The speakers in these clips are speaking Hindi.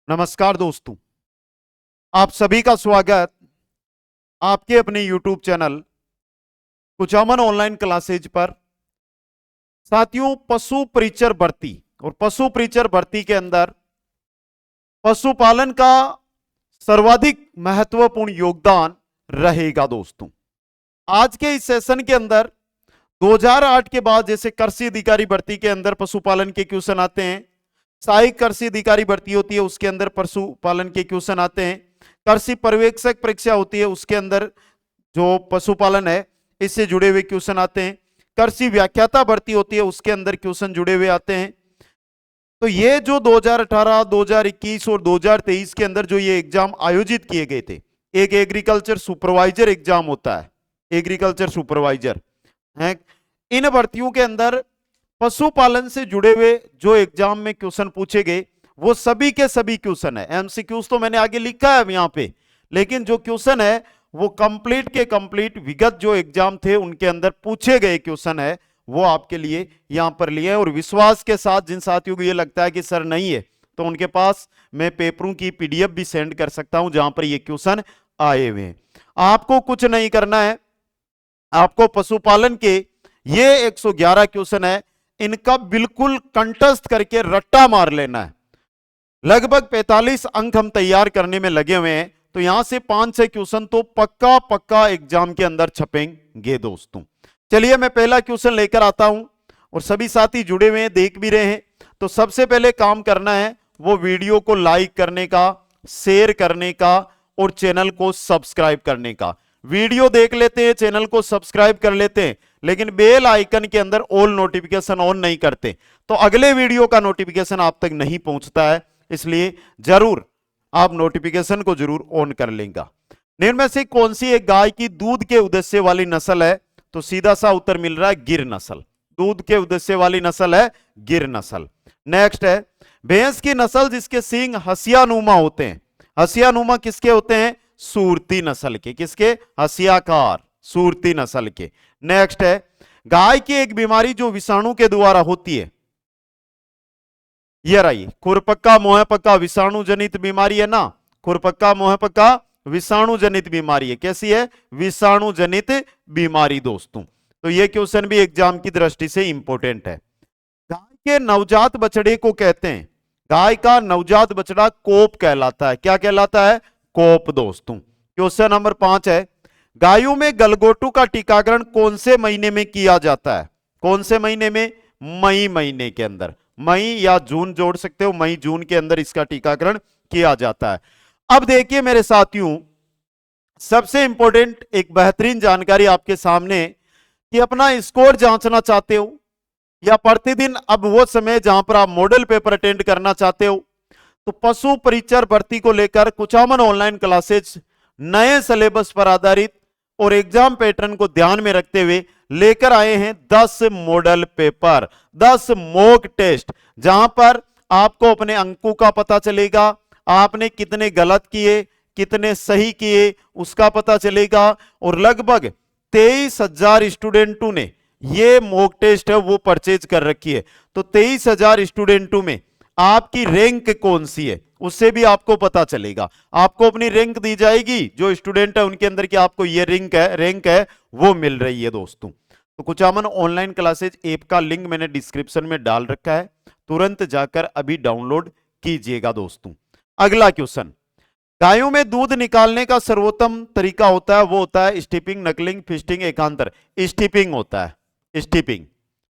नमस्कार दोस्तों, आप सभी का स्वागत आपके अपने YouTube channel Kuchaman online classes पर। साथियों, पशु परिचर भर्ती और पशु परिचर भर्ती के अंदर पशुपालन का सर्वाधिक महत्वपूर्ण योगदान रहेगा। दोस्तों, आज के इस सेशन के अंदर 2008 के बाद जैसे कृषि अधिकारी भर्ती के अंदर पशुपालन के क्वेश्चन आते हैं, सहायक कृषि अधिकारी भर्ती होती है उसके अंदर पशुपालन के क्वेश्चन आते हैं, कृषि पर्यवेक्षक परीक्षा होती है उसके अंदर जो पशुपालन है इससे जुड़े हुए क्वेश्चन आते हैं, कृषि व्याख्याता भर्ती होती है उसके अंदर क्वेश्चन जुड़े हुए आते हैं। तो ये जो 2018, 2021 और 2023 के अंदर जो ये एग्जाम आयोजित किए गए थे, एक एग्रीकल्चर सुपरवाइजर एग्जाम होता है, एग्रीकल्चर सुपरवाइजर है। इन भर्तियों के अंदर पशुपालन से जुड़े हुए जो एग्जाम में क्वेश्चन पूछे गए वो सभी के सभी क्वेश्चन है। एमसीक्यूज तो मैंने आगे लिखा है यहाँ पे, लेकिन जो क्वेश्चन है वो कंप्लीट के कंप्लीट विगत जो एग्जाम थे उनके अंदर पूछे गए क्वेश्चन है वो आपके लिए यहां पर लिए हैं। और विश्वास के साथ जिन साथियों को ये लगता है कि सर नहीं है तो उनके पास मैं पेपरों की पीडीएफ भी सेंड कर सकता हूं जहां पर ये क्वेश्चन आए हुए हैं। आपको कुछ नहीं करना है, आपको पशुपालन के ये 111 क्वेश्चन है इनका बिल्कुल कंठस्थ करके रट्टा मार लेना है। लगभग 45 अंक हम तैयार करने में लगे हुए हैं, तो यहां से 5-6 क्वेश्चन तो पक्का पक्का एग्जाम के अंदर छपेंगे। दोस्तों चलिए मैं पहला क्वेश्चन लेकर आता हूं और सभी साथी जुड़े हुए हैं, देख भी रहे हैं। तो सबसे पहले काम करना है वो वीडियो को लाइक करने का, शेयर करने का और चैनल को सब्सक्राइब करने का। वीडियो देख लेते हैं, चैनल को सब्सक्राइब कर लेते हैं, लेकिन बेल आइकन के अंदर ऑल नोटिफिकेशन ऑन नहीं करते तो अगले वीडियो का नोटिफिकेशन आप तक नहीं पहुंचता है, इसलिए जरूर आप नोटिफिकेशन को जरूर ऑन कर लेंगे। निम्न में से कौन सी एक गाय की दूध के उद्देश्य वाली नस्ल है? तो सीधा सा उत्तर मिल रहा है गिर नस्ल। दूध के उद्देश्य वाली नस्ल है गिर नस्ल। नेक्स्ट है भैंस की नस्ल जिसके सींग हसियानुमा होते हैं। हसियानुमा किसके होते हैं? सूरती नस्ल के। किसके? हसियाकार सूरती नस्ल के। नेक्स्ट है गाय की एक बीमारी जो विषाणु के द्वारा होती है, ये रही खुरपक्का मोहपक्का विषाणु जनित बीमारी है ना। खुरपक्का मोहपक्का विषाणु जनित बीमारी है। कैसी है? विषाणु जनित बीमारी। दोस्तों तो ये क्वेश्चन भी एग्जाम की दृष्टि से इंपॉर्टेंट है। गाय के नवजात बछड़े को कहते हैं, गाय का नवजात बछड़ा कोप कहलाता है। क्या कहलाता है? कोप। दोस्तों क्वेश्चन नंबर 5 है गायों में गलगोटू का टीकाकरण कौन से महीने में किया जाता है? कौन से महीने में? मई महीने के अंदर। मई या जून जोड़ सकते हो, मई जून के अंदर इसका टीकाकरण किया जाता है। अब देखिए मेरे साथियों, सबसे इंपॉर्टेंट एक बेहतरीन जानकारी आपके सामने कि अपना स्कोर जांचना चाहते हो या प्रतिदिन अब वो समय जहां पर आप मॉडल पेपर अटेंड करना चाहते हो, तो पशु परिचर भर्ती को लेकर कुचामन ऑनलाइन क्लासेज नए सिलेबस पर आधारित और एग्जाम पैटर्न को ध्यान में रखते हुए लेकर आए हैं 10 मॉडल पेपर, 10 मॉक टेस्ट, जहां पर आपको अपने अंकों का पता चलेगा, आपने कितने गलत किए कितने सही किए उसका पता चलेगा। और लगभग 23,000 स्टूडेंटों ने ये मॉक टेस्ट है वो परचेज कर रखी है। तो 23,000 स्टूडेंटों में आपकी रैंक कौन सी है उससे भी आपको पता चलेगा। आपको अपनी रैंक दी जाएगी, जो स्टूडेंट है उनके अंदर की आपको ये रैंक है वो मिल रही है। दोस्तों तो कुचामन ऑनलाइन क्लासेज ऐप का लिंक मैंने डिस्क्रिप्शन में डाल रखा है, तुरंत जाकर अभी डाउनलोड कीजिएगा। दोस्तों अगला क्वेश्चन, गायों में दूध निकालने का सर्वोत्तम तरीका होता है वो होता है स्टीपिंग, नकलिंग, फिस्टिंग, एकांतर। स्टीपिंग होता है, स्टीपिंग,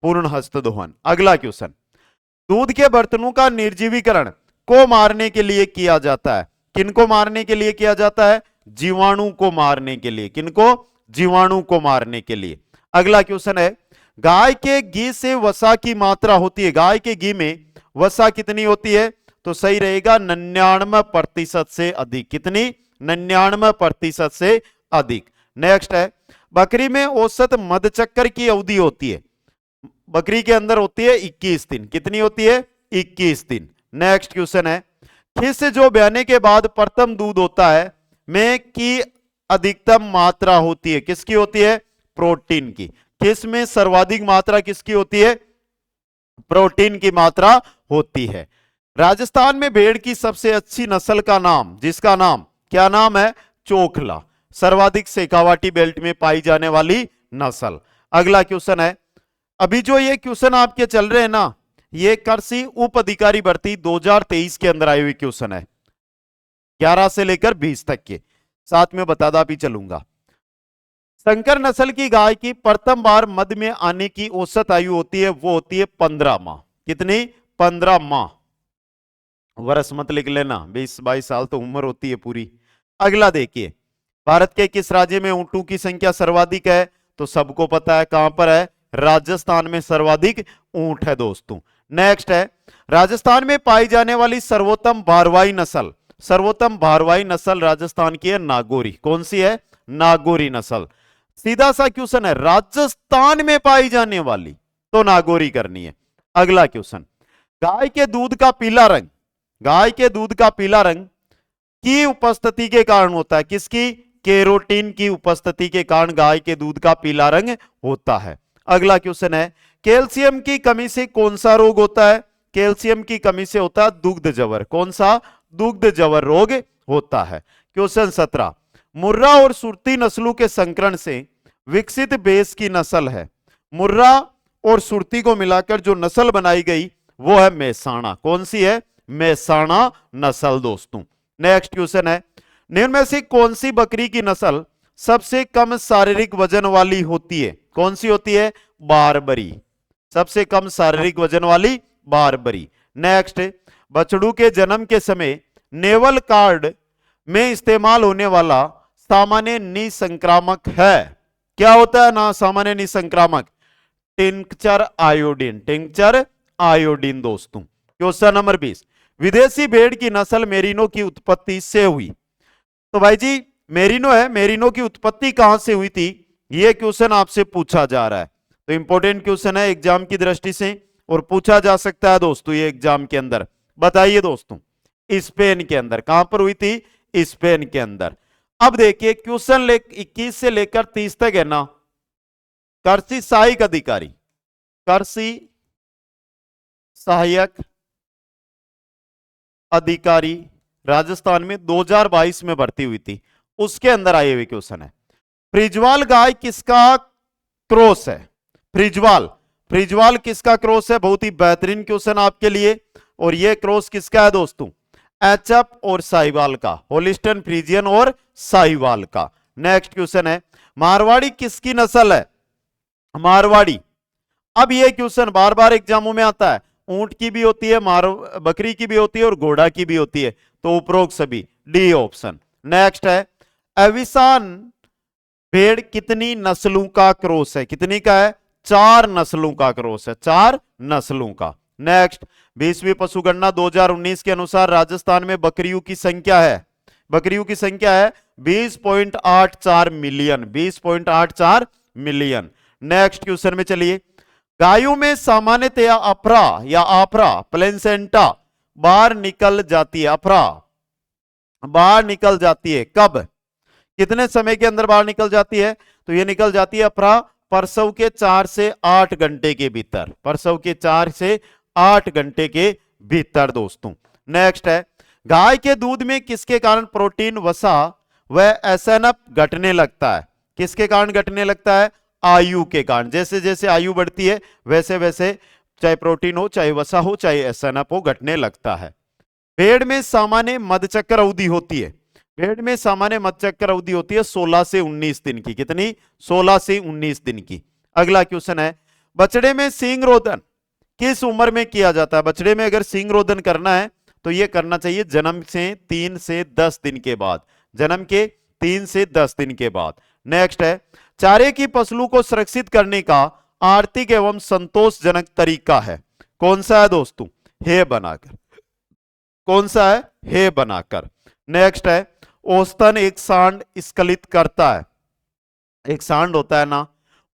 पूर्ण हस्त दोहन। अगला क्वेश्चन, दूध के बर्तनों का निर्जीवीकरण को मारने के लिए किया जाता है। किनको मारने के लिए किया जाता है? जीवाणु को मारने के लिए। किनको? जीवाणु को मारने के लिए। अगला क्वेश्चन है गाय के घी से वसा की मात्रा होती है, गाय के घी में वसा कितनी होती है? तो सही रहेगा 99% से अधिक। कितनी? 99% से अधिक। नेक्स्ट है बकरी में औसत मधचक्कर की अवधि होती है, बकरी के अंदर होती है 21 दिन। कितनी होती है? 21 दिन। नेक्स्ट क्वेश्चन है खिस जो ब्याने के बाद प्रथम दूध होता है में की अधिकतम मात्रा होती है। किसकी होती है? प्रोटीन की। खिस में सर्वाधिक मात्रा किसकी होती है? प्रोटीन की मात्रा होती है। राजस्थान में भेड़ की सबसे अच्छी नस्ल का नाम, जिसका नाम क्या नाम है? चोखला, सर्वाधिक शेखावाटी बेल्ट में पाई जाने वाली नस्ल। अगला क्वेश्चन है, अभी जो ये क्वेश्चन आपके चल रहे हैं ना, ये कृषि उप अधिकारी भर्ती 2023 के अंदर आई हुई क्वेश्चन है, 11 से लेकर 20 तक के, साथ में बताता भी चलूंगा। संकर नस्ल की गाय की प्रथम बार मध्य में आने की औसत आयु होती है, वो होती है 15 माह। कितनी? 15 माह। वर्ष मत लिख लेना, 20-22 साल तो उम्र होती है पूरी। अगला देखिए, भारत के किस राज्य में ऊंटों की संख्या सर्वाधिक है? तो सबको पता है कहां पर है, राजस्थान में सर्वाधिक ऊंट है दोस्तों। नेक्स्ट है, राजस्थान में पाई जाने वाली सर्वोत्तम भारवाही नस्ल, सर्वोत्तम भारवाही नस्ल राजस्थान की है नागौरी। कौन सी है? नागौरी नस्ल। सीधा सा क्वेश्चन है, राजस्थान में पाई जाने वाली, तो नागौरी करनी है। अगला क्वेश्चन, गाय के दूध का पीला रंग, गाय के दूध का पीला रंग की उपस्थिति के कारण होता है, किसकी? केरोटीन की उपस्थिति के कारण गाय के दूध का पीला रंग होता है। अगला क्वेश्चन है, कैल्शियम की कमी से कौन सा रोग होता है? कैल्शियम की कमी से होता है दुग्ध जवर। कौन सा? दुग्ध जवर रोग होता है। क्वेश्चन 17, मुर्रा और सुरती नस्लों के संकरण से विकसित बेस की नस्ल है, मुर्रा और सुरती को मिलाकर जो नस्ल बनाई गई वो है मेहसाणा। कौन सी है? मेहसाणा नस्ल दोस्तों। नेक्स्ट क्वेश्चन है, निम्न में से कौन सी बकरी की नस्ल सबसे कम शारीरिक वजन वाली होती है? कौन सी होती है? बारबरी, सबसे कम शारीरिक वजन वाली बारबरी। नेक्स्ट, बछड़ू के जन्म के समय नेवल कार्ड में इस्तेमाल होने वाला सामान्य निसंक्रामक है, क्या होता है ना सामान्य निसंक्रामक? टिंक्चर आयोडीन, टिंक्चर आयोडीन दोस्तों। क्वेश्चन नंबर 20, विदेशी भेड़ की नस्ल मेरिनो की उत्पत्ति से हुई। तो भाई जी मेरिनो है, मेरिनो की उत्पत्ति कहां से हुई थी, यह क्वेश्चन आपसे पूछा जा रहा है। तो इंपॉर्टेंट क्वेश्चन है एग्जाम की दृष्टि से, और पूछा जा सकता है दोस्तों ये एग्जाम के अंदर। बताइए दोस्तों, स्पेन के अंदर। कहां पर हुई थी? स्पेन के अंदर। अब देखिए क्वेश्चन 21 से लेकर 30 तक है ना, कृषि सहायक अधिकारी, कृषि सहायक अधिकारी राजस्थान में 2022 में भर्ती हुई थी, उसके अंदर आए हुए क्वेश्चन है। फ्रिजवाल गाय किसका क्रॉस है? फ्रिजवाल, फ्रिजवाल किसका क्रॉस है? बहुत ही बेहतरीन क्वेश्चन आपके लिए। और यह क्रॉस किसका है दोस्तों? एचएफ और साहिवाल का, होलिस्टन फ्रीजियन और साहिवाल का। नेक्स्ट क्वेश्चन है, मारवाड़ी किसकी नस्ल है? मारवाड़ी। अब यह क्वेश्चन बार बार एग्जामों में आता है, ऊंट की भी होती है, बकरी की भी होती है और घोड़ा की भी होती है, तो उपरोक्त सभी, डी ऑप्शन। नेक्स्ट है, एविसान भेड़ कितनी नस्लों का क्रॉस है? कितनी का है? 4 नस्लों का क्रॉस है, 4 नस्लों का। नेक्स्ट, 20वीं पशुगणना 2019 के अनुसार राजस्थान में बकरियों की संख्या है, बकरियों की संख्या है 20.84 मिलियन, 20.84 मिलियन। नेक्स्ट क्वेश्चन में चलिए, गायों में सामान्यतया अफरा या आफरा प्लेसेंटा बाहर निकल जाती है, अफरा बाहर निकल जाती है कब? कितने समय के अंदर बाहर निकल जाती है? तो यह निकल जाती है अफरा प्रसव के 4 से 8 घंटे के भीतर, प्रसव के 4 से 8 घंटे के भीतर दोस्तों। नेक्स्ट है, गाय के दूध में किसके कारण प्रोटीन, वसा व एसएनएफ घटने लगता है? किसके कारण घटने लगता है? आयु के कारण। जैसे जैसे आयु बढ़ती है वैसे वैसे चाहे प्रोटीन हो, चाहे वसा हो, चाहे एसएनएफ हो, घटने लगता है। भेड़ में सामान्य मधचक्र अवधि होती है, भेड़ में सामान्य मधचक्र अवधि होती है 16 से 19 दिन की। कितनी? 16 से 19 दिन की। अगला क्वेश्चन है, बछड़े में सींग रोदन किस उम्र में किया जाता है? बछड़े में अगर सींग रोदन करना है तो यह करना चाहिए जन्म से 3 से 10 दिन के बाद, जन्म के 3 से 10 दिन के बाद। नेक्स्ट है, चारे की फसलों को सुरक्षित करने का आर्थिक एवं संतोषजनक तरीका है, कौन सा है दोस्तों? हे बनाकर। कौन सा है? हे बनाकर। नेक्स्ट है, औसतन एक सांड स्खलित करता है, एक सांड होता है ना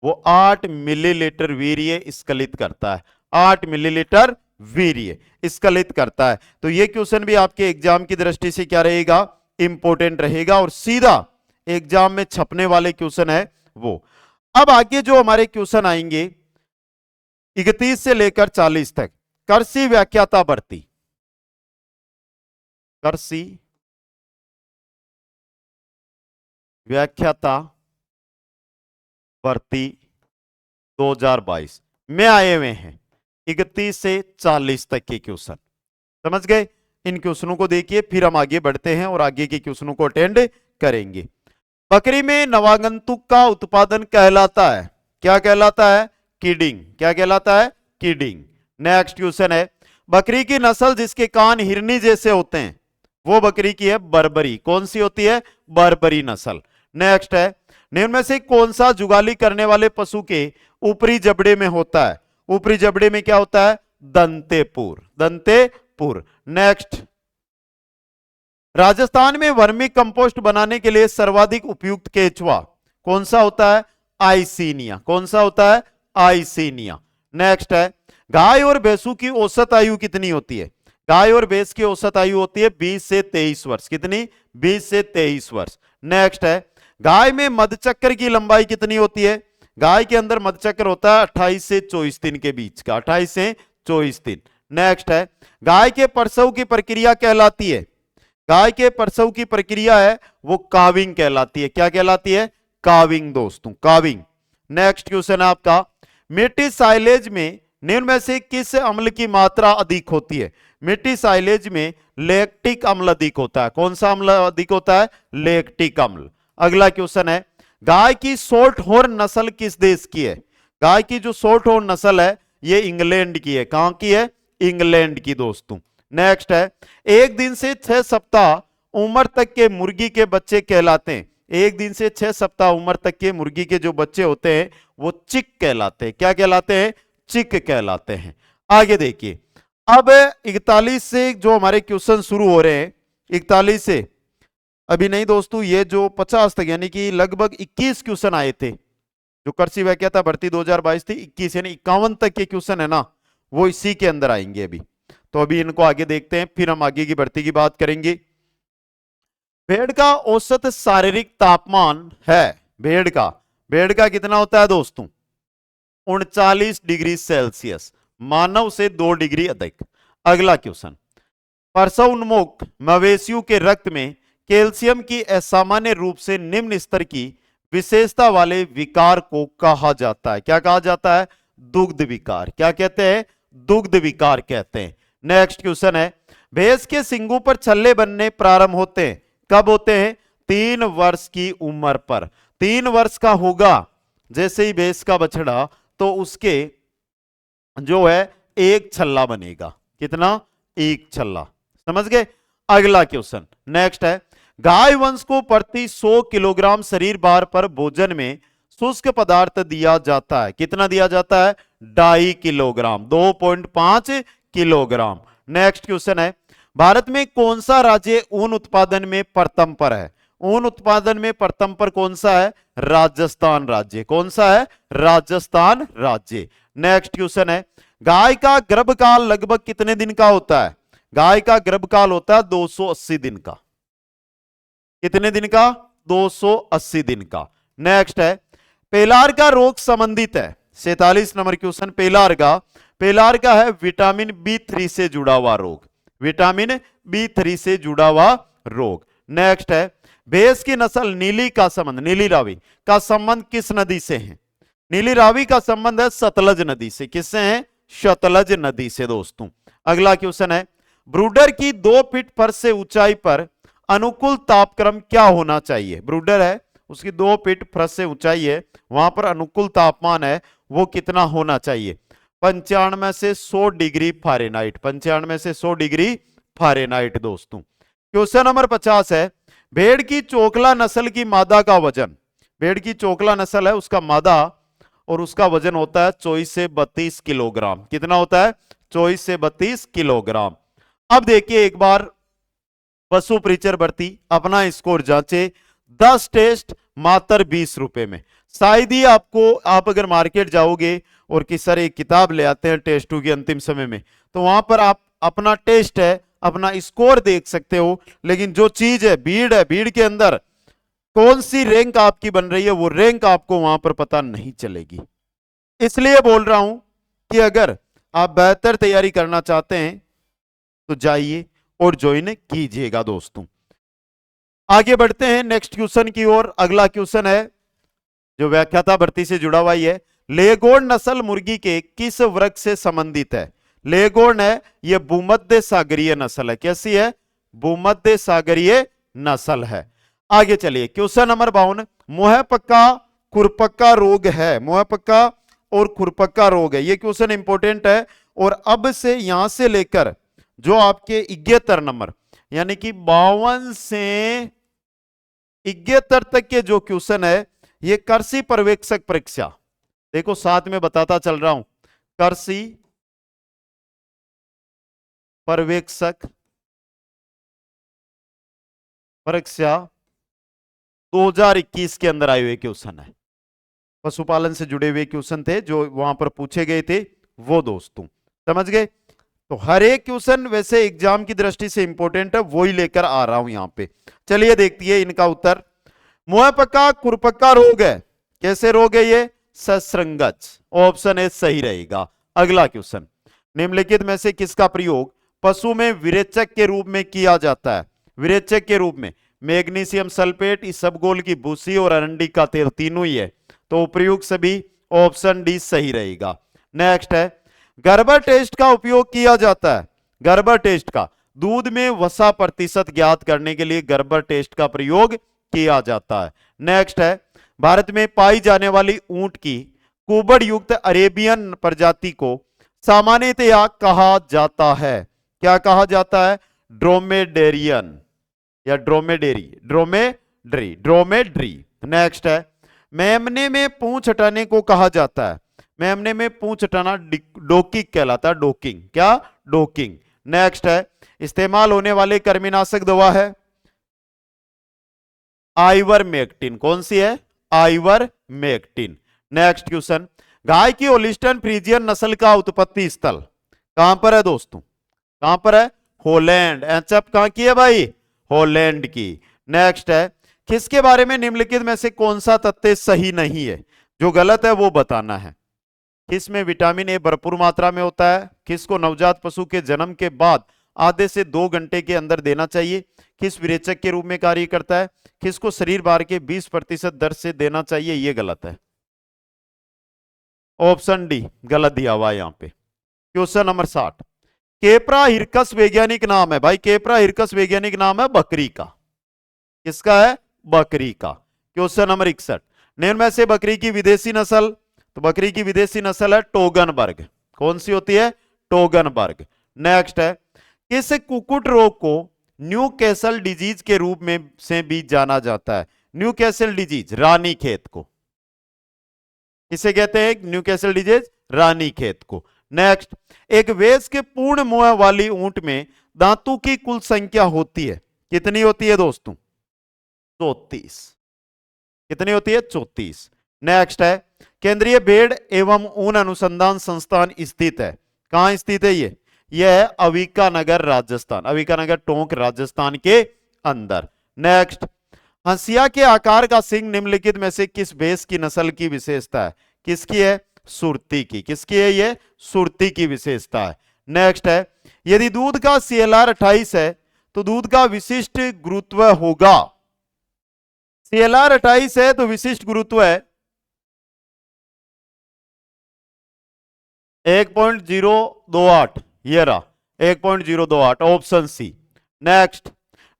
वो 8 मिलीलीटर वीर्य स्खलित करता है, 8 मिलीलीटर वीर्य स्खलित करता है। तो ये क्वेश्चन भी आपके एग्जाम की दृष्टि से क्या रहेगा? इंपॉर्टेंट रहेगा और सीधा एग्जाम में छपने वाले क्वेश्चन है वो। अब आगे जो हमारे क्वेश्चन आएंगे 31 से लेकर 40 तक, कृषि व्याख्याता भर्ती, कृषि व्याख्याता भर्ती 2022 में आए हुए हैं 31 से 40 तक के क्वेश्चन। समझ गए? इन क्वेश्चनों को देखिए, फिर हम आगे बढ़ते हैं और आगे के क्वेश्चनों को अटेंड करेंगे। बकरी में नवागंतुक का उत्पादन कहलाता है, क्या कहलाता है? कीडिंग। क्या कहलाता है? कीडिंग। नेक्स्ट क्वेश्चन है, बकरी की नस्ल जिसके कान हिरनी जैसे होते हैं वो बकरी की है बर्बरी। कौन सी होती है? बर्बरी नस्ल। नेक्स्ट है, निम्न में से कौन सा जुगाली करने वाले पशु के ऊपरी जबड़े में होता है? ऊपरी जबड़े में क्या होता है? दंतेपुर। दंतेपुर। नेक्स्ट, राजस्थान में वर्मी कंपोस्ट बनाने के लिए सर्वाधिक उपयुक्त केचुआ कौन सा होता है? आइसीनिया। कौन सा होता है? आइसीनिया। नेक्स्ट है, गाय और भैंसों की औसत आयु कितनी होती है? गाय और भैंस की औसत आयु होती है 20 से 23 वर्ष। कितनी? 20 से 23 वर्ष। नेक्स्ट है, गाय में मधचक्र की लंबाई कितनी होती है? गाय के अंदर मधचक्र होता है 28 से 24 दिन के बीच का, 28 से 24 दिन। नेक्स्ट है, गाय के प्रसव की प्रक्रिया कहलाती है? गाय के प्रसव की प्रक्रिया है वो काविंग कहलाती है। क्या कहलाती है? काविंग दोस्तों, काविंग। नेक्स्ट क्वेश्चन है आपका, मिट्टी साइलेज में निम्न में से किस अम्ल की मात्रा अधिक होती है? मिट्टी साइलेज में लैक्टिक अम्ल अधिक होता है। कौन सा अम्ल अधिक होता है? लैक्टिक अम्ल। अगला क्वेश्चन है, गाय की शॉर्ट हॉर्न नस्ल किस देश की है? गाय की जो शॉर्ट हॉर्न नस्ल है ये इंग्लैंड की है। कहां की है? इंग्लैंड की दोस्तों। नेक्स्ट है, 1 दिन से 6 सप्ताह उम्र तक के मुर्गी के बच्चे कहलाते हैं। 1 दिन से 6 सप्ताह उम्र तक के मुर्गी के जो बच्चे होते हैं वो चिक कहलाते हैं। क्या कहलाते हैं? चिक कहलाते हैं। आगे देखिए, अब 41 से जो हमारे क्वेश्चन शुरू हो रहे हैं, 41 से अभी नहीं दोस्तों, ये जो 50 तक यानी कि लगभग 21 क्वेश्चन आए थे, जो कृषि व्याख्याता भर्ती 2022 थी, 21 यानी 51 तक के क्वेश्चन है ना, वो इसी के अंदर आएंगे अभी। तो अभी इनको आगे देखते हैं, फिर हम आगे की भर्ती की बात करेंगे। भेड़ का औसत शारीरिक तापमान है, भेड़ का कितना होता है दोस्तों? 39 डिग्री सेल्सियस, मानव से 2 डिग्री अधिक। अगला क्वेश्चन, प्रसवोन्मुख मवेशियों के रक्त में कैल्शियम की असामान्य रूप से निम्न स्तर की विशेषता वाले विकार को कहा जाता है? क्या कहा जाता है? दुग्ध विकार। क्या कहते हैं? दुग्ध विकार कहते हैं। नेक्स्ट क्वेश्चन है, भैंस के सींगों पर छल्ले बनने प्रारंभ होते हैं, कब होते हैं? 3 वर्ष की उम्र पर। 3 वर्ष का होगा जैसे ही भैंस का बछड़ा, तो उसके जो है एक छल्ला बनेगा। कितना? एक छल्ला। समझ गए? अगला क्वेश्चन नेक्स्ट है, गाय वंश को प्रति 100 किलोग्राम शरीर भार पर भोजन में शुष्क पदार्थ दिया जाता है। कितना दिया जाता है? 2.5 किलोग्राम, 2.5 किलोग्राम। नेक्स्ट क्वेश्चन है, भारत में कौन सा राज्य ऊन उत्पादन में प्रथम पर है? ऊन उत्पादन में प्रथम पर कौन सा है? राजस्थान राज्य। कौन सा है? राजस्थान राज्य। नेक्स्ट क्वेश्चन है, गाय का गर्भकाल लगभग कितने दिन का होता है? गाय का गर्भकाल होता है 280 दिन का। कितने दिन का? 280 दिन का। नेक्स्ट है, पेलार का रोग संबंधित है, 47 नंबर क्वेश्चन। पेलार का है विटामिन B3 से जुड़ा हुआ रोग, विटामिन B3 से जुड़ा हुआ रोग। नेक्स्ट है, भैंस की नस्ल नीली का संबंध, नीली रावी का संबंध किस नदी से है? नीली रावी का संबंध है सतलज नदी से। किससे है? सतलज नदी से दोस्तों। अगला क्वेश्चन है, ब्रूडर की 2 फीट फर्श से ऊंचाई पर अनुकूल तापक्रम क्या होना चाहिए? ब्रूडर है, उसकी 2 फीट फर्श से ऊंचाई है, वहां पर अनुकूल तापमान है वो कितना होना चाहिए? 95 से 100 डिग्री फ़ारेनहाइट। 95 से 100 डिग्री फ़ारेनहाइट दोस्तों। क्वेश्चन नंबर 50 है, भेड़ की चोकला नस्ल की मादा का वजन, भेड़ की चोकला नस्ल है उसका मादा और उसका वजन होता है 24 से 32 किलोग्राम। कितना होता है? 24 से 32 किलोग्राम। अब देखिए एक बार पशु परिचर भर्ती अपना स्कोर जांचे, 10 टेस्ट मात्र 20 रुपए में। शायद ही आपको, आप अगर मार्केट जाओगे और किसी सर एक किताब ले आते हैं टेस्ट 2 के अंतिम समय में, तो वहां पर आप अपना टेस्ट है, अपना स्कोर देख सकते हो, लेकिन जो चीज है भीड़ के अंदर कौन सी रैंक आपकी बन रही है वो रैंक आपको वहां पर पता नहीं चलेगी। इसलिए बोल रहा हूं कि अगर आप बेहतर तैयारी करना चाहते हैं तो जाइए और ज्वाइन कीजिएगा दोस्तों। आगे बढ़ते हैं नेक्स्ट क्वेश्चन की ओर। अगला क्वेश्चन है जो व्याख्याता भर्ती से जुड़ा हुआ ही है। लेगोर्न नस्ल मुर्गी के किस वर्ग से संबंधित है? लेगोर्न है, यह भूमध्य सागरीय नस्ल है। कैसी है? भूमध्य सागरीय नस्ल है। आगे चलिए क्वेश्चन नंबर 52। मुंहपका खुरपका रोग है, मुंहपका और खुरपका रोग है, यह क्वेश्चन इंपॉर्टेंट है। और अब से यहां से लेकर जो आपके 71 नंबर यानी कि 52 से 71 तक के जो क्वेश्चन है ये कृषि पर्यवेक्षक परीक्षा, देखो साथ में बताता चल रहा हूं, कृषि पर्यवेक्षक परीक्षा 2021 के अंदर आए हुए क्वेश्चन है। पशुपालन से जुड़े हुए क्वेश्चन थे जो वहां पर पूछे गए थे वो दोस्तों, समझ गए? तो हर एक क्वेश्चन वैसे एग्जाम की दृष्टि से इंपॉर्टेंट है, वो ही लेकर आ रहा हूं यहां पे। चलिए देखिए इनका उत्तर। मुंहपका खुरपका रोग है, कैसे रोग है ये? ससंरगज, ऑप्शन ए सही रहेगा। अगला क्वेश्चन, निम्नलिखित में से किसका प्रयोग पशु में विरेचक के रूप में किया जाता है? विरेचक के रूप में मैग्नीशियम सल्फेट, इसबगोल की भूसी और अरंडी का तेल, तीनों ही है। तो उपयुक्त सभी, ऑप्शन डी सही रहेगा। नेक्स्ट है, गर्बर टेस्ट का उपयोग किया जाता है। गर्बर टेस्ट का, दूध में वसा प्रतिशत ज्ञात करने के लिए गर्बर टेस्ट का प्रयोग किया जाता है। नेक्स्ट है, भारत में पाई जाने वाली ऊंट की कुबड़ युक्त अरेबियन प्रजाति को सामान्यतया कहा जाता है? क्या कहा जाता है? ड्रोमेडेरियन या ड्रोमेडेरी, ड्रोमेड्री। नेक्स्ट है, मेमने में पूंछ हटाने को कहा जाता है? मेमने में पूंछ हटाना डोकिंग कहलाता है, डोकिंग। क्या? डोकिंग। नेक्स्ट है, इस्तेमाल होने वाले कृमिनाशक दवा है आइवरमेक्टिन, कौन सी है? आइवरमेक्टिन। नेक्स्ट क्वेश्चन, गाय की होलिस्टन फ्रीजियन नस्ल का उत्पत्ति स्थल कहां पर है दोस्तों? कहां पर है? हॉलैंड। एचएफ कहां की है भाई? हॉलैंड की। नेक्स्ट है, किसके बारे में निम्नलिखित में से कौन सा तथ्य सही नहीं है? जो गलत है वो बताना है। किसमें विटामिन ए भरपूर मात्रा में होता है? किसको नवजात पशु के जन्म के बाद आधे से 2 घंटे के अंदर देना चाहिए? किस विरेचक के रूप में कार्य करता है? किसको शरीर भार के 20% दर से देना चाहिए? यह गलत है, ऑप्शन डी गलत दिया हुआ है यहां पे। क्वेश्चन नंबर 60, केप्रा हिरकस वैज्ञानिक नाम है भाई, केप्रा हिरकस वैज्ञानिक नाम है बकरी का। किसका है? बकरी का। क्वेश्चन नंबर 61, निम्न में से बकरी की विदेशी नस्ल, तो बकरी की विदेशी नस्ल है टोगनबर्ग। कौन सी होती है? टोगनबर्ग। नेक्स्ट है, किस कुक्कुट रोग को न्यू कैसल डिजीज के रूप में से भी जाना जाता है? न्यू कैसल डिजीज, रानी खेत को। किसे कहते हैं न्यू कैसल डिजीज? रानी खेत को। नेक्स्ट, एक वयस्क पूर्ण मुंह वाली ऊंट में दांतों की कुल संख्या होती है, कितनी होती है दोस्तों? 34। कितनी होती है? 34। नेक्स्ट है, केंद्रीय भेड़ एवं ऊन अनुसंधान संस्थान स्थित है, कहां स्थित है ये? यह है अविकानगर राजस्थान, अविकानगर टोंक राजस्थान के अंदर। नेक्स्ट, हंसिया के आकार का सिंह निम्नलिखित में से किस भैंस की नस्ल की विशेषता है? किसकी है? सुरती की। किसकी है ये? सुरती की विशेषता है। नेक्स्ट है, यदि दूध का CLR 28 है तो दूध का विशिष्ट गुरुत्व होगा? CLR 28 है तो विशिष्ट गुरुत्व है 1.028, ये रहा 1.028, ऑप्शन सी। नेक्स्ट,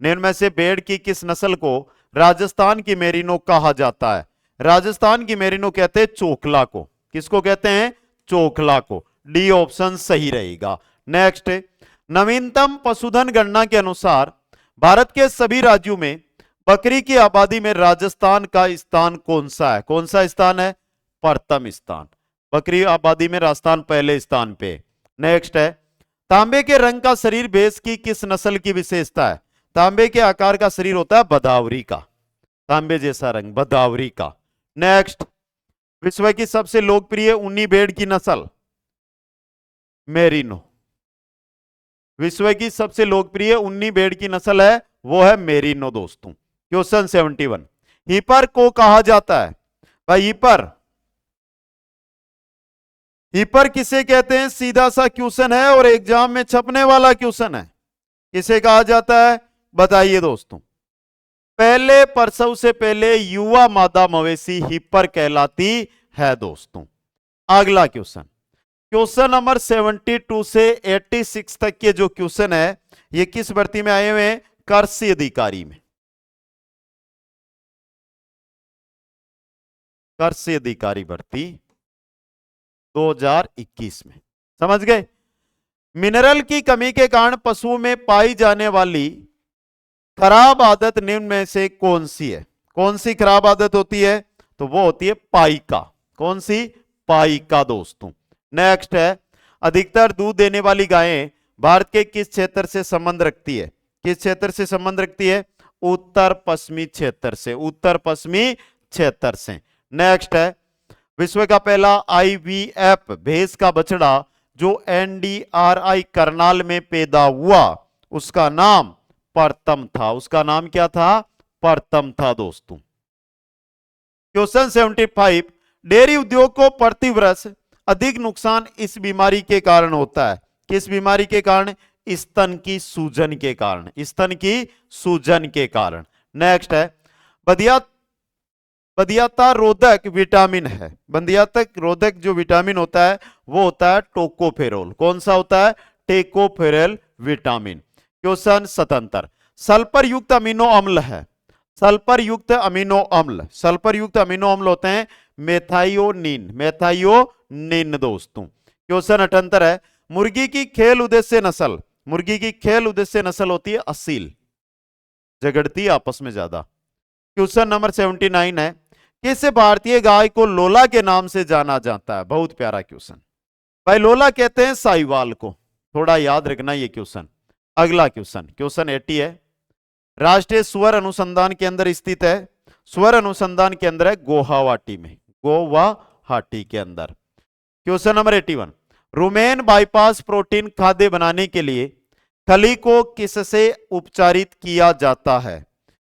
निम्न में से भेड़ की किस नस्ल को राजस्थान की मेरिनो कहा जाता है? राजस्थान की मेरिनो कहते हैं चोखला को। किसको कहते हैं? चोखला को। डी ऑप्शन सही रहेगा। नेक्स्ट, नवीनतम पशुधन गणना के अनुसार भारत के सभी राज्यों में बकरी की आबादी में राजस्थान का स्थान कौन सा है? कौन सा स्थान है? प्रथम स्थान। बकरी आबादी में राजस्थान पहले स्थान पे। नेक्स्ट है, तांबे के रंग का शरीर भैंस की किस नस्ल की विशेषता है? तांबे के आकार का शरीर होता है भदावरी का, तांबे जैसा रंग भदावरी का। नेक्स्ट, विश्व की सबसे लोकप्रिय ऊनी भेड़ की नस्ल? मेरिनो। विश्व की सबसे लोकप्रिय ऊनी भेड़ की नस्ल है वो है मेरिनो दोस्तों। क्वेश्चन 71, हीपर को कहा जाता है भाई? हीपर, हीपर किसे कहते हैं? सीधा सा क्वेश्चन है और एग्जाम में छपने वाला क्वेश्चन है। किसे कहा जाता है, बताइए दोस्तों। पहले प्रसव से पहले युवा मादा मवेशी हिपर कहलाती है दोस्तों। अगला क्वेश्चन, क्वेश्चन नंबर 72 से 86 तक के जो क्वेश्चन है ये किस भर्ती में आए हुए हैं, कृषि अधिकारी में, कृषि अधिकारी भर्ती 2021 में। समझ गए। मिनरल की कमी के कारण पशुओं में पाई जाने वाली खराब आदत निम्न में से कौन सी है। कौन सी खराब आदत होती है, तो वो होती है पाइका। कौन सी, पाइका दोस्तों। नेक्स्ट है, अधिकतर दूध देने वाली गायें भारत के किस क्षेत्र से संबंध रखती है। किस क्षेत्र से संबंध रखती है, उत्तर पश्चिमी क्षेत्र से, उत्तर पश्चिमी क्षेत्र से। नेक्स्ट है, विश्व का पहला IVF भैंस का बछड़ा जो NDRI करनाल में पैदा हुआ उसका नाम प्रथम था। उसका नाम क्या था, प्रथम था दोस्तों। क्वेश्चन 75, डेयरी उद्योग को प्रति वर्ष अधिक नुकसान इस बीमारी के कारण होता है। किस बीमारी के कारण, स्तन की सूजन के कारण, स्तन की सूजन के कारण। नेक्स्ट है, बंधियाता रोधक विटामिन है। बंधियाता रोधक जो विटामिन होता है वो होता है टोकोफेरोल। कौन सा होता है, टेकोफेरल विटामिन। क्वेश्चन 77, सल्फर युक्त अमीनो अम्ल है। सल्फर युक्त अमीनो अम्ल, सल्फर युक्त अमीनो अम्ल होते हैं मेथायोनिन, मेथायोनिन दोस्तों। क्वेश्चन 78 है, मुर्गी की खेल उद्देश्य नस्ल, मुर्गी की खेल उद्देश्य नस्ल होती है असील, झगड़ती आपस में ज्यादा। क्वेश्चन नंबर 79 है, किस भारतीय गाय को लोला के नाम से जाना जाता है। बहुत प्यारा क्वेश्चन भाई, लोला कहते हैं साहिवाल को, थोड़ा याद रखना ये क्वेश्चन। अगला क्वेश्चन, क्वेश्चन 80 है, राष्ट्रीय सुअर अनुसंधान केंद्र स्थित है। सुअर अनुसंधान केंद्र है गुवाहाटी में, गुवाहाटी के अंदर। Question number 81, rumen bypass protein खाद्य बनाने के लिए खली को किससे उपचारित किया जाता है।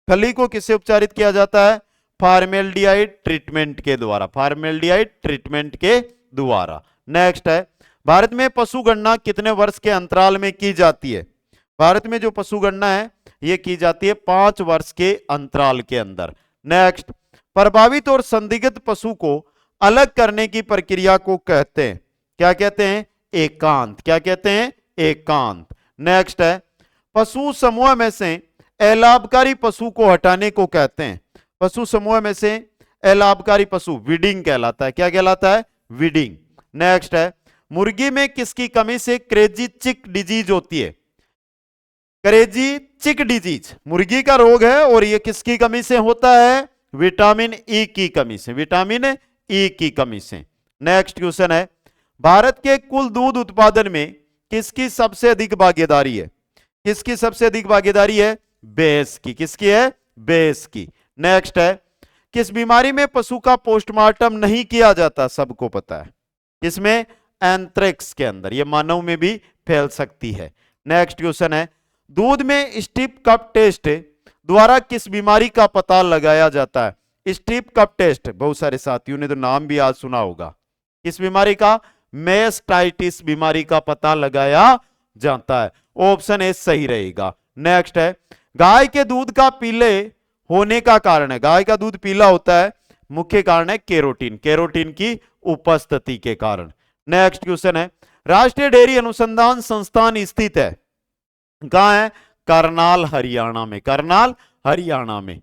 खली को किससे उपचारित किया जाता है, फार्मेल्डिहाइड ट्रीटमेंट के द्वारा, फार्मेल्डिहाइड ट्रीटमेंट के द्वारा। नेक्स्ट है, भारत में पशु गणना कितने वर्ष के अंतराल में की जाती है। भारत में जो पशु गणना है ये की जाती है 5 वर्ष के अंतराल के अंदर। नेक्स्ट, प्रभावित और संदिग्ध पशु को अलग करने की प्रक्रिया को कहते हैं, क्या कहते हैं, एकांत। क्या कहते हैं, एकांत। नेक्स्ट है, पशु समूह में से अलाभकारी पशु को हटाने को कहते हैं। पशु समूह में से अलाभकारी पशु विडिंग कहलाता है। क्या कहलाता है, विडिंग। नेक्स्ट है, मुर्गी में किसकी कमी से क्रेजी चिक डिजीज होती है। क्रेजी चिक डिजीज मुर्गी का रोग है और ये किसकी कमी से होता है, विटामिन ई की कमी से, विटामिन ई की कमी से। नेक्स्ट क्वेश्चन है, भारत के कुल दूध उत्पादन में किसकी सबसे अधिक भागीदारी है। किसकी सबसे अधिक भागीदारी है, भैंस की। किसकी है, भैंस की। नेक्स्ट है, किस बीमारी में पशु का पोस्टमार्टम नहीं किया जाता, सबको पता है, किसमें, एंथ्रेक्स के अंदर, यह मानव में भी फैल सकती है। नेक्स्ट क्वेश्चन है, दूध में स्ट्रिप कप टेस्ट द्वारा किस बीमारी का पता लगाया जाता है। स्ट्रिप कप टेस्ट बहुत सारे साथियों ने तो नाम भी आज सुना होगा, किस बीमारी का, मेस्टाइटिस बीमारी का पता लगाया जाता है। ऑप्शन ए सही रहेगा। नेक्स्ट है, गाय के दूध का पीले होने का कारण है, गाय का दूध पीला होता है, मुख्य कारण है केरोटीन, केरोटीन की उपस्थिति के कारण। नेक्स्ट क्वेश्चन है, राष्ट्रीय डेयरी अनुसंधान संस्थान स्थित है कहां है, करनाल हरियाणा में, करनाल हरियाणा में।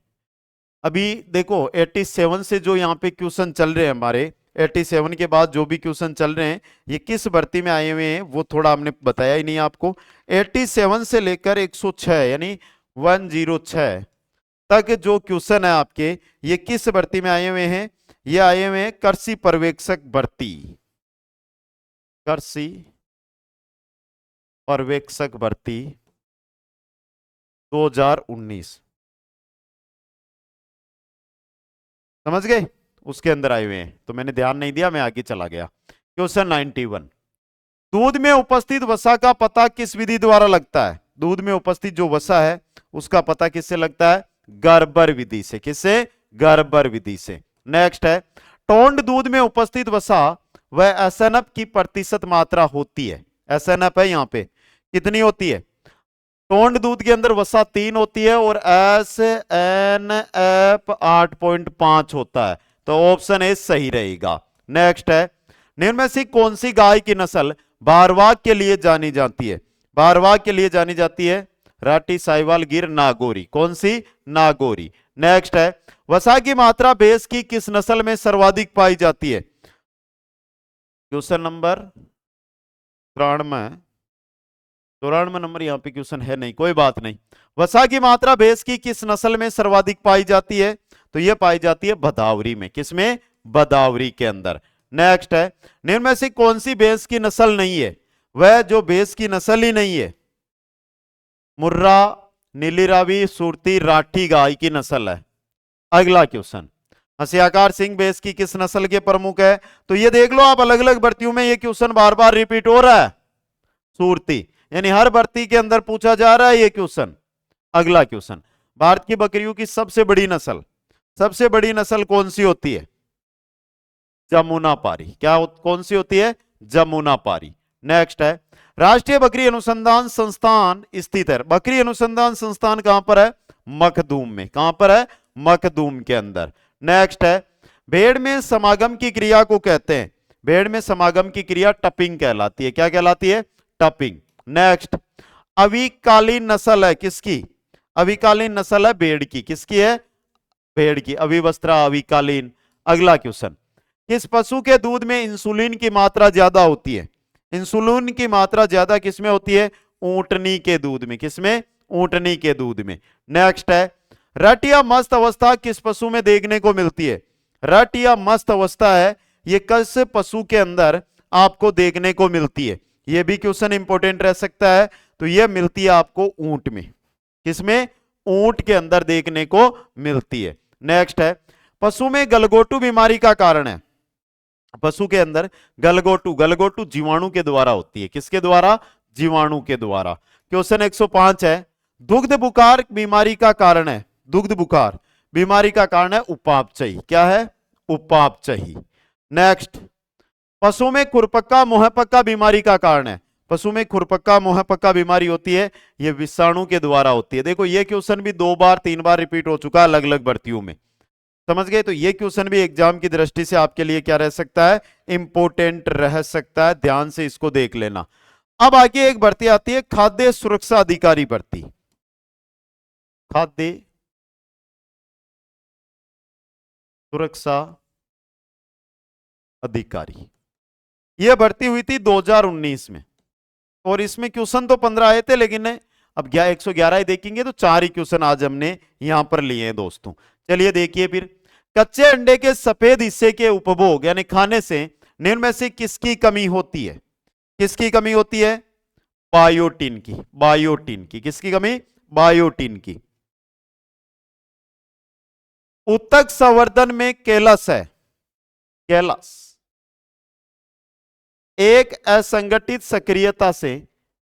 अभी देखो 87 से जो यहां पे क्वेश्चन चल रहे हैं हमारे, 87 के बाद जो भी क्वेश्चन चल रहे हैं ये किस भर्ती में आए हुए हैं वो थोड़ा हमने बताया ही नहीं आपको। 87 से लेकर 106 यानी 106 तक जो क्वेश्चन है आपके ये किस भर्ती में आए हुए हैं, ये आए हुए हैं कृषि पर्यवेक्षक भर्ती, कृषि पर्यवेक्षक भर्ती 2019, समझ गए, उसके अंदर आए हुए हैं। तो मैंने ध्यान नहीं दिया, मैं आगे चला गया। क्वेश्चन 91, दूध में उपस्थित वसा का पता किस विधि द्वारा लगता है। दूध में उपस्थित जो वसा है उसका पता किससे लगता है, गर्बर विधि से। किससे, गर्बर विधि से। नेक्स्ट है, टोंड दूध में उपस्थित वसा वह एसएनएफ की प्रतिशत मात्रा होती है। एसएनएफ है यहां पे कितनी होती है, टोंड दूध के अंदर वसा 3 होती है और SNF 8.5 होता है, तो ऑप्शन ए सही रहेगा। नेक्स्ट है, निम्न में से कौन सी गाय की नस्ल भारवाग के लिए जानी जाती है? भारवाग के लिए जानी जाती है राठी, साहिवाल, गिर, नागौरी। कौन सी? नागौरी। नेक्स्ट है, वसा की मात्रा भैंस की किस नस्ल में सर्वाधिक पाई जाती है? क्वेश्चन नंबर 93 नंबर, यहां पे क्वेश्चन है नहीं, कोई बात नहीं। वसा की मात्रा भैंस की किस नस्ल में सर्वाधिक पाई जाती है? तो यह पाई जाती है भदावरी में। किसमें? भदावरी के अंदर। नेक्स्ट है, निम्न में से कौन सी भैंस की नस्ल नहीं है? वह जो भैंस की नस्ल ही नहीं है, मुर्रा, नीली रावी, सुरती, राठी गाय की नस्ल है। अगला क्वेश्चन, हंसियाकार सिंह भैंस की किस नस्ल के प्रमुख है? तो ये देख लो आप, अलग अलग भर्तियों में ये क्वेश्चन बार बार रिपीट हो रहा है। सुरती, यानी हर भर्ती के अंदर पूछा जा रहा है ये क्वेश्चन। अगला क्वेश्चन, भारत की बकरियों की सबसे बड़ी नस्ल, सबसे बड़ी नस्ल कौन सी होती है? जमुनापारी। क्या कौन सी होती है? जमुनापारी। नेक्स्ट है, राष्ट्रीय बकरी अनुसंधान संस्थान स्थित है। बकरी अनुसंधान संस्थान कहां पर है? मखदूम में। कहां पर है? मखदूम के अंदर। नेक्स्ट है, भेड़ में समागम की क्रिया को कहते हैं, भेड़ में समागम की क्रिया टपिंग कहलाती है। क्या कहलाती है? टपिंग। नेक्स्ट, अविकालीन नस्ल है किसकी? अविकालीन नस्ल है भेड़ की। किसकी है? भेड़ की। अविवस्त्रा, अविकालीन। अगला क्वेश्चन, किस पशु के दूध में इंसुलिन की मात्रा ज्यादा होती है? इंसुलिन की मात्रा ज्यादा किसमें होती है? ऊंटनी के दूध में। किसमें? ऊंटनी के दूध में। नेक्स्ट है, रट या मस्त अवस्था किस पशु में देखने को मिलती है? रट या मस्त अवस्था है, ये किस पशु के अंदर आपको देखने को मिलती है? ये भी क्वेश्चन इंपॉर्टेंट रह सकता है। तो ये मिलती है आपको ऊंट में। किसमें? ऊंट के अंदर देखने को मिलती है। नेक्स्ट है, पशु में गलगोटू बीमारी का कारण है। पशु के अंदर गलगोटू, गलगोटू जीवाणु के द्वारा होती है। किसके द्वारा? जीवाणु के द्वारा। क्वेश्चन 105 है, दुग्ध बुखार बीमारी का कारण है, दुग्ध बुखार बीमारी का कारण है उपापचयी। क्या है? उपापचयी। नेक्स्ट, पशु में खुरपक्का मुंहपक्का बीमारी का कारण है। पशु में खुरपक्का मुंहपक्का बीमारी होती है, यह विषाणु के द्वारा होती है। देखो ये क्वेश्चन भी 2 बार 3 बार रिपीट हो चुका है अलग अलग भर्तियों में। समझ गए? तो ये क्वेश्चन भी एग्जाम की दृष्टि से आपके लिए क्या रह सकता है? इंपोर्टेंट रह सकता है। ध्यान से इसको देख लेना। अब आगे एक भर्ती आती है खाद्य सुरक्षा अधिकारी भर्ती। खाद्य सुरक्षा अधिकारी, यह भर्ती हुई थी 2019 में और इसमें क्वेश्चन तो 15 आए थे, लेकिन अब 111 ही देखेंगे तो 4 ही क्वेश्चन आज हमने यहां पर लिए हैं दोस्तों। चलिए देखिए फिर, कच्चे अंडे के सफेद हिस्से के उपभोग यानी खाने से निम्न में से किसकी कमी होती है? किसकी कमी होती है? बायोटिन की। बायोटिन की। किसकी कमी? बायोटिन की। उत्तक संवर्धन में केलस है। केलस एक असंगठित सक्रियता से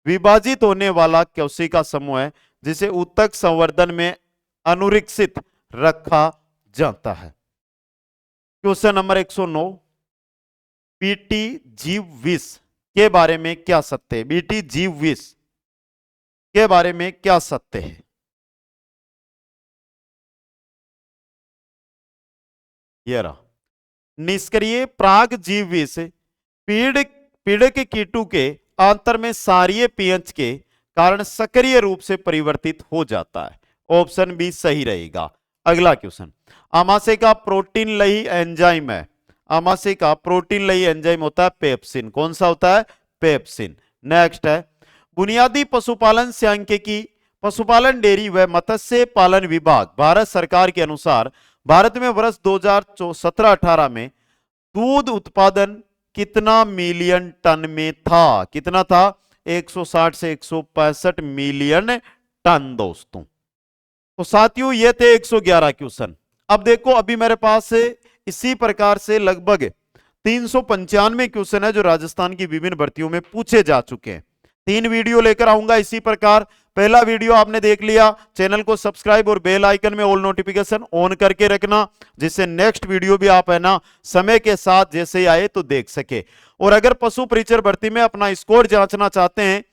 विभाजित होने वाला कोशिका समूह है जिसे उत्तक संवर्धन में अनुरक्षित रखा जाता है। क्वेश्चन नंबर 109, बीटी जीव विष के बारे में क्या सत्य है? बीटी जीव विष के बारे में क्या सत्य है? ये रहा, निष्क्रिय प्राग जीव विष पीड़क कीटों के आंतर में सारीय पीएच के कारण सक्रिय रूप से परिवर्तित हो जाता है। ऑप्शन बी सही रहेगा। अगला क्वेश्चन, आमाशय का प्रोटीन लही एंजाइम है। आमाशय का प्रोटीन लही एंजाइम होता है पेप्सिन। कौन सा होता है? पेप्सिन। नेक्स्ट है, बुनियादी पशुपालन सांख्यिकी पशुपालन डेयरी व मत्स्य पालन विभाग भारत सरकार के अनुसार भारत में वर्ष 2017-18 में दूध उत्पादन कितना मिलियन टन में था? कितना था? 160 से 165 मिलियन टन दोस्तों। तो साथियों ये थे 111 क्वेश्चन। अब देखो अभी मेरे पास इसी प्रकार से लगभग 395 क्वेश्चन है जो राजस्थान की विभिन्न भर्तियों में पूछे जा चुके हैं। 3 वीडियो लेकर आऊंगा इसी प्रकार। पहला वीडियो आपने देख लिया, चैनल को सब्सक्राइब और बेल आइकन में ऑल नोटिफिकेशन ऑन करके रखना, जिससे नेक्स्ट वीडियो भी आप है ना समय के साथ जैसे ही आए तो देख सके। और अगर पशु परिचर भर्ती में अपना स्कोर जांचना चाहते हैं,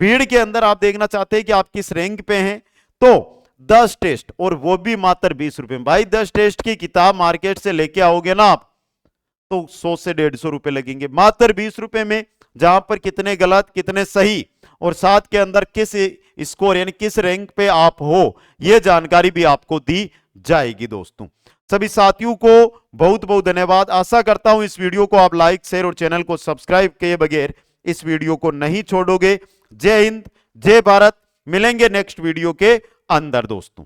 भीड़ के अंदर आप देखना चाहते हैं कि आप किस रैंक पे हैं, तो 10 टेस्ट और वो भी मात्र 20 रुपए में। भाई 10 टेस्ट की किताब मार्केट से लेके आओगे ना आप तो 100 से 150 रुपए लगेंगे, मात्र 20 रुपए में, जहां पर कितने गलत कितने सही और साथ के अंदर किस स्कोर यानी किस रैंक पे आप हो यह जानकारी भी आपको दी जाएगी। दोस्तों सभी साथियों को बहुत बहुत धन्यवाद। आशा करता हूं इस वीडियो को आप लाइक शेयर और चैनल को सब्सक्राइब किए बगैर इस वीडियो को नहीं छोड़ोगे। जय हिंद, जय भारत। मिलेंगे नेक्स्ट वीडियो के अंदर दोस्तों।